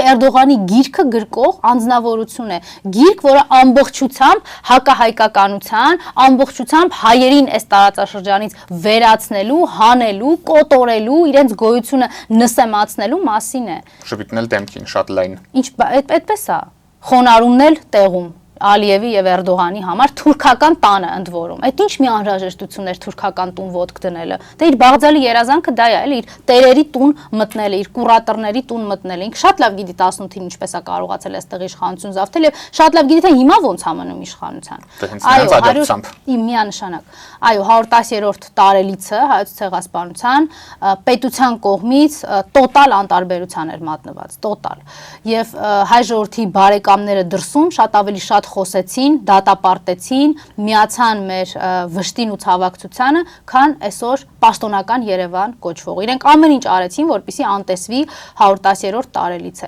Էրդողանի գիրքը գրկող անձնավորություն է, գիրք, որը ամբողջությամբ հակահայկականության, ամբողջությամբ հայերին այս տարածաշրջանից վերացնելու, հանելու, կոտորելու, իրենց գոյությունը նսեմացնելու մասին է։ Շփիթն էլ դեմքին շատ լայն։ Ինչ այդպես է, խոնարհումն էլ տեղում Ալիևի եւ Էրդողանի համար թուրքական տանը ընդ որում։ Այդ ինչ մի անհրաժեշտություն էր թուրքական տուն ոտք դնելը։ Դե իր բաղձալի երազանքը դա է, էլի իր տերերի տուն մտնելը, իր կուրատորների տուն մտնելը։ Ինքը շատ լավ գիտի 18-ին ինչպես է կարողացել այստեղ իշխանություն զավթել եւ շատ լավ գիտի թե հիմա ոնց է մնում իշխանության։ Այո, միանշանակ։ Այո, 110-րդ տարելիցը հայոց ցեղասպանության պետության կողմից տոտալ անտարբերության էր մատնված, տոտալ։ Եվ հայ ժողովրդի բարեկամները դրսում շատ ավելի շատ խոսեցին, դատապարտեցին, միացան մեր վշտին ու ցավակցությանը, քան այսօր պաշտոնական Երևան կոչվող։ Իրենք ամեն ինչ արեցին, որպեսզի անտեսվի 110-րդ տարելիցը։